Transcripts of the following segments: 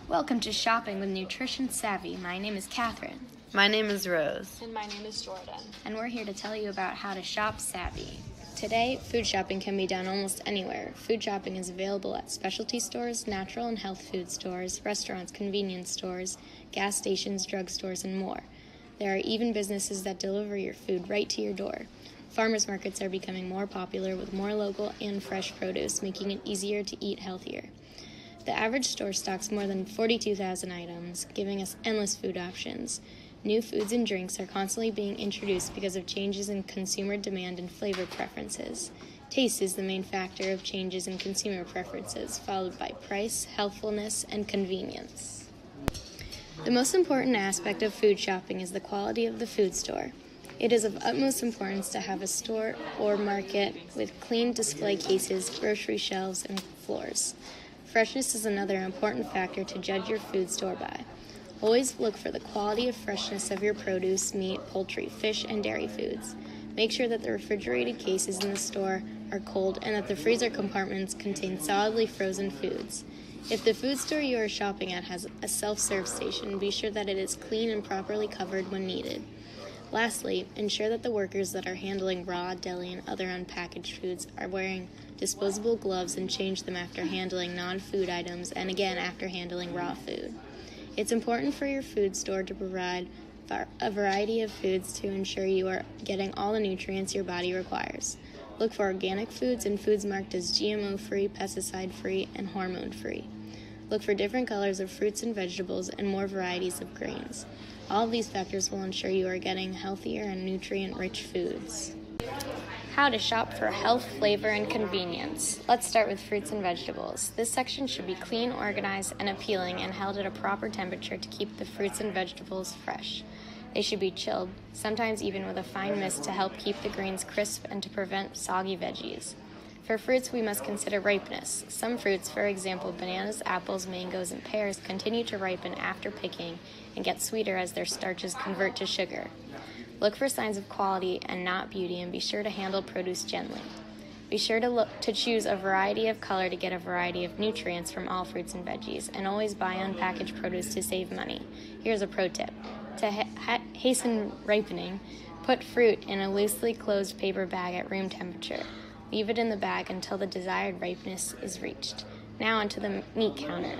Welcome to Shopping with Nutrition Savvy. My name is Catherine. My name is Rose. And my name is Jordan. And we're here to tell you about how to shop savvy. Today, food shopping can be done almost anywhere. Food shopping is available at specialty stores, natural and health food stores, restaurants, convenience stores, gas stations, drugstores, and more. There are even businesses that deliver your food right to your door. Farmers markets are becoming more popular with more local and fresh produce, making it easier to eat healthier. The average store stocks more than 42,000 items, giving us endless food options. New foods and drinks are constantly being introduced because of changes in consumer demand and flavor preferences. Taste is the main factor of changes in consumer preferences, followed by price, healthfulness, and convenience. The most important aspect of food shopping is the quality of the food store. It is of utmost importance to have a store or market with clean display cases, grocery shelves, and floors. Freshness is another important factor to judge your food store by. Always look for the quality of freshness of your produce, meat, poultry, fish, and dairy foods. Make sure that the refrigerated cases in the store are cold and that the freezer compartments contain solidly frozen foods. If the food store you are shopping at has a self-serve station, be sure that it is clean and properly covered when needed. Lastly, ensure that the workers that are handling raw, deli, and other unpackaged foods are wearing disposable gloves and change them after handling non-food items and again after handling raw food. It's important for your food store to provide a variety of foods to ensure you are getting all the nutrients your body requires. Look for organic foods and foods marked as GMO-free, pesticide-free, and hormone-free. Look for different colors of fruits and vegetables and more varieties of grains. All of these factors will ensure you are getting healthier and nutrient-rich foods. How to shop for health, flavor, and convenience. Let's start with fruits and vegetables. This section should be clean, organized, and appealing and held at a proper temperature to keep the fruits and vegetables fresh. They should be chilled, sometimes even with a fine mist to help keep the grains crisp and to prevent soggy veggies. For fruits, we must consider ripeness. Some fruits, for example, bananas, apples, mangoes, and pears, continue to ripen after picking and get sweeter as their starches convert to sugar. Look for signs of quality and not beauty, and be sure to handle produce gently. Be sure to choose a variety of color to get a variety of nutrients from all fruits and veggies, and always buy unpackaged produce to save money. Here's a pro tip. To hasten ripening, put fruit in a loosely closed paper bag at room temperature. Leave it in the bag until the desired ripeness is reached. Now onto the meat counter.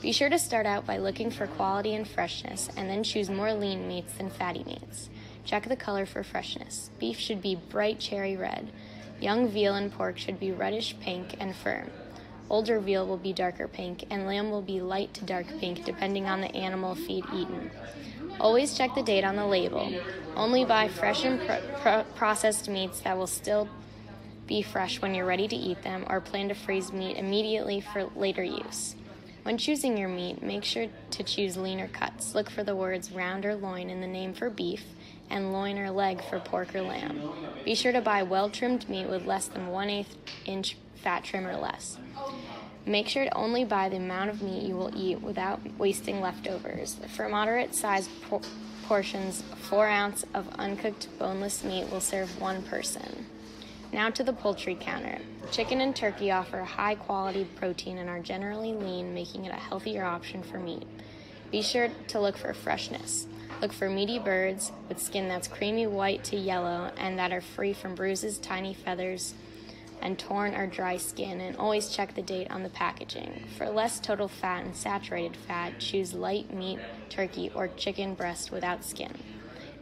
Be sure to start out by looking for quality and freshness, and then choose more lean meats than fatty meats. Check the color for freshness. Beef should be bright cherry red. Young veal and pork should be reddish pink and firm. Older veal will be darker pink, and lamb will be light to dark pink depending on the animal feed eaten. Always check the date on the label. Only buy fresh and processed meats that will still be fresh when you're ready to eat them, or plan to freeze meat immediately for later use. When choosing your meat, make sure to choose leaner cuts. Look for the words round or loin in the name for beef and loin or leg for pork or lamb. Be sure to buy well-trimmed meat with less than 1/8 inch fat trim or less. Make sure to only buy the amount of meat you will eat without wasting leftovers. For moderate-sized portions, 4 ounces of uncooked boneless meat will serve one person. Now to the poultry counter. Chicken and turkey offer high-quality protein and are generally lean, making it a healthier option for meat. Be sure to look for freshness. Look for meaty birds with skin that's creamy white to yellow and that are free from bruises, tiny feathers, and torn or dry skin, and always check the date on the packaging. For less total fat and saturated fat, choose light meat, turkey, or chicken breast without skin.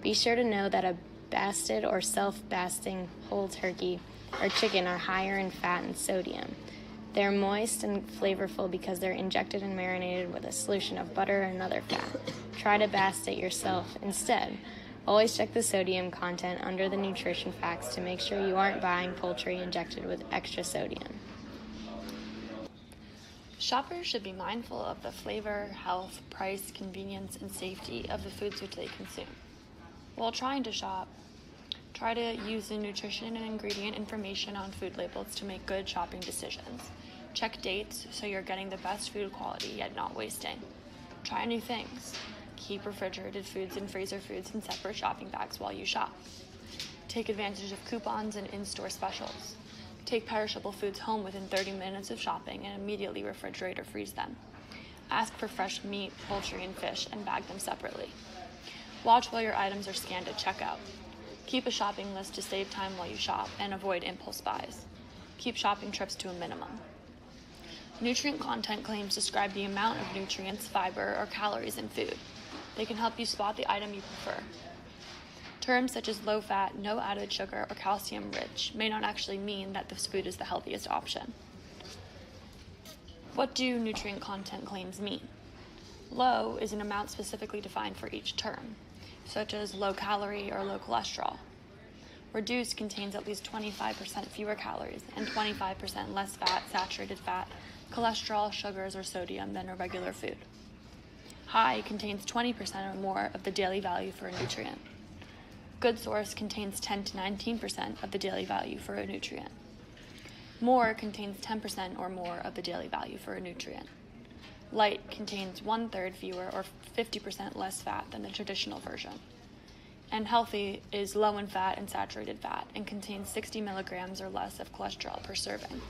Be sure to know that a basted or self-basting whole turkey or chicken are higher in fat and sodium. They're moist and flavorful because they're injected and marinated with a solution of butter and other fat. Try to bast it yourself instead. Always check the sodium content under the nutrition facts to make sure you aren't buying poultry injected with extra sodium. Shoppers should be mindful of the flavor, health, price, convenience, and safety of the foods which they consume. While trying to shop, try to use the nutrition and ingredient information on food labels to make good shopping decisions. Check dates so you're getting the best food quality yet not wasting. Try new things. Keep refrigerated foods and freezer foods in separate shopping bags while you shop. Take advantage of coupons and in-store specials. Take perishable foods home within 30 minutes of shopping and immediately refrigerate or freeze them. Ask for fresh meat, poultry, and fish and bag them separately. Watch while your items are scanned at checkout. Keep a shopping list to save time while you shop and avoid impulse buys. Keep shopping trips to a minimum. Nutrient content claims describe the amount of nutrients, fiber, or calories in food. They can help you spot the item you prefer. Terms such as low fat, no added sugar, or calcium rich may not actually mean that this food is the healthiest option. What do nutrient content claims mean? Low is an amount specifically defined for each term, such as low calorie or low cholesterol. Reduced contains at least 25% fewer calories and 25% less fat, saturated fat, cholesterol, sugars, or sodium than a regular food. High contains 20% or more of the daily value for a nutrient. Good source contains 10 to 19% of the daily value for a nutrient. More contains 10% or more of the daily value for a nutrient. Light contains 1/3 fewer or 50% less fat than the traditional version. And healthy is low in fat and saturated fat and contains 60 milligrams or less of cholesterol per serving.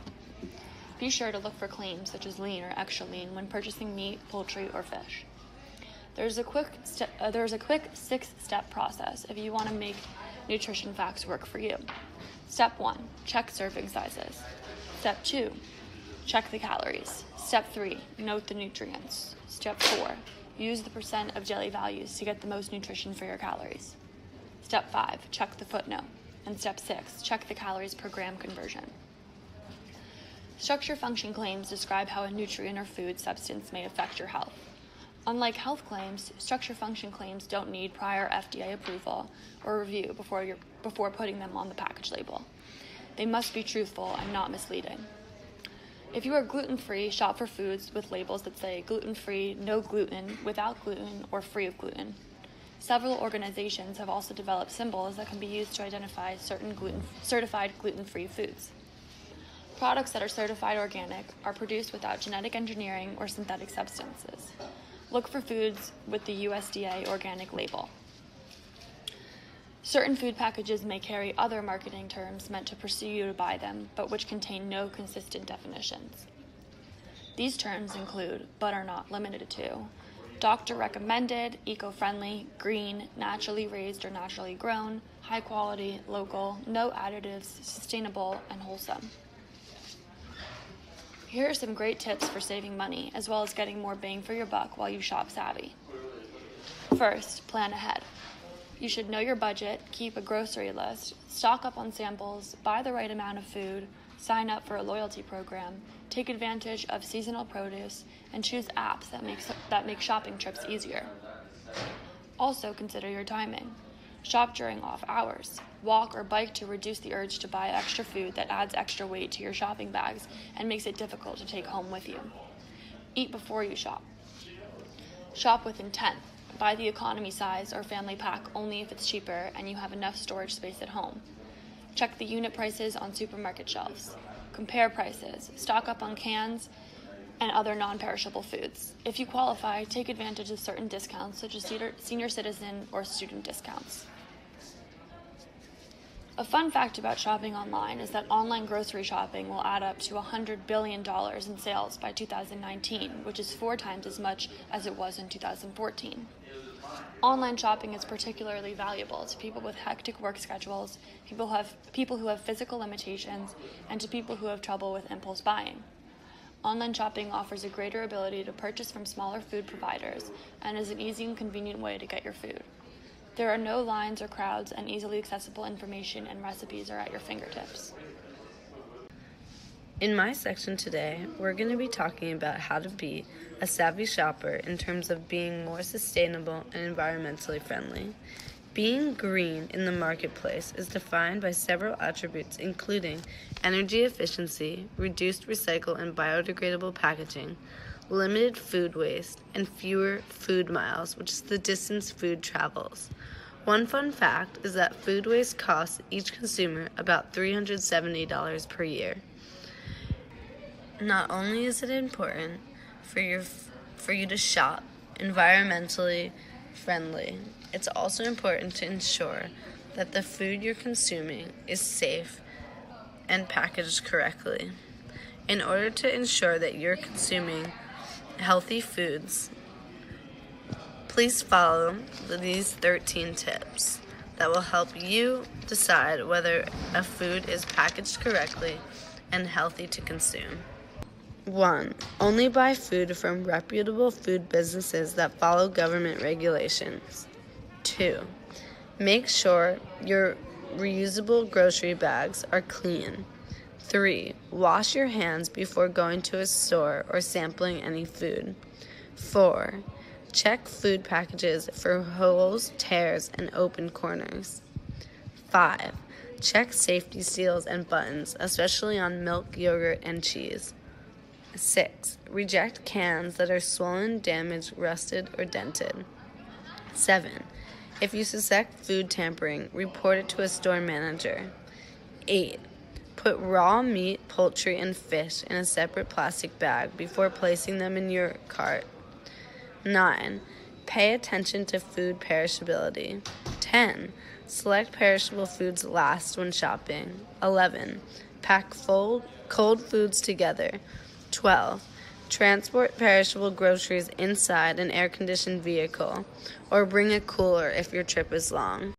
Be sure to look for claims such as lean or extra lean when purchasing meat, poultry, or fish. There's a quick 6-step process if you want to make nutrition facts work for you. Step 1, check serving sizes. Step 2, check the calories. Step 3, note the nutrients. Step 4, use the percent of daily values to get the most nutrition for your calories. Step 5, check the footnote. And step 6, check the calories per gram conversion. Structure function claims describe how a nutrient or food substance may affect your health. Unlike health claims, structure function claims don't need prior FDA approval or review before putting them on the package label. They must be truthful and not misleading. If you are gluten-free, shop for foods with labels that say gluten-free, no gluten, without gluten, or free of gluten. Several organizations have also developed symbols that can be used to identify certain certified gluten-free foods. Products that are certified organic are produced without genetic engineering or synthetic substances. Look for foods with the USDA organic label. Certain food packages may carry other marketing terms meant to pursue you to buy them, but which contain no consistent definitions. These terms include, but are not limited to, doctor recommended, eco-friendly, green, naturally raised or naturally grown, high quality, local, no additives, sustainable, and wholesome. Here are some great tips for saving money, as well as getting more bang for your buck while you shop savvy. First, plan ahead. You should know your budget, keep a grocery list, stock up on samples, buy the right amount of food, sign up for a loyalty program, take advantage of seasonal produce, and choose apps that make shopping trips easier. Also consider your timing. Shop during off hours. Walk or bike to reduce the urge to buy extra food that adds extra weight to your shopping bags and makes it difficult to take home with you. Eat before you shop. Shop with intent. Buy the economy size or family pack only if it's cheaper and you have enough storage space at home. Check the unit prices on supermarket shelves. Compare prices. Stock up on cans and other non-perishable foods. If you qualify, take advantage of certain discounts such as senior citizen or student discounts. A fun fact about shopping online is that online grocery shopping will add up to $100 billion in sales by 2019, which is 4 times as much as it was in 2014. Online shopping is particularly valuable to people with hectic work schedules, people who have physical limitations, and to people who have trouble with impulse buying. Online shopping offers a greater ability to purchase from smaller food providers and is an easy and convenient way to get your food. There are no lines or crowds, and easily accessible information and recipes are at your fingertips. In my section today, we're going to be talking about how to be a savvy shopper in terms of being more sustainable and environmentally friendly. Being green in the marketplace is defined by several attributes, including energy efficiency, reduced recycle and biodegradable packaging, limited food waste, and fewer food miles, which is the distance food travels. One fun fact is that food waste costs each consumer about $370 per year. Not only is it important for you to shop environmentally friendly, it's also important to ensure that the food you're consuming is safe and packaged correctly. In order to ensure that you're consuming healthy foods. Please follow these 13 tips that will help you decide whether a food is packaged correctly and healthy to consume. 1. Only buy food from reputable food businesses that follow government regulations. 2. Make sure your reusable grocery bags are clean. 3. Wash your hands before going to a store or sampling any food. 4. Check food packages for holes, tears, and open corners. 5. Check safety seals and buttons, especially on milk, yogurt, and cheese. 6. Reject cans that are swollen, damaged, rusted, or dented. 7. If you suspect food tampering, report it to a store manager. 8. Put raw meat, poultry, and fish in a separate plastic bag before placing them in your cart. 9. Pay attention to food perishability. 10. Select perishable foods last when shopping. 11. Pack cold foods together. 12. Transport perishable groceries inside an air-conditioned vehicle, or bring a cooler if your trip is long.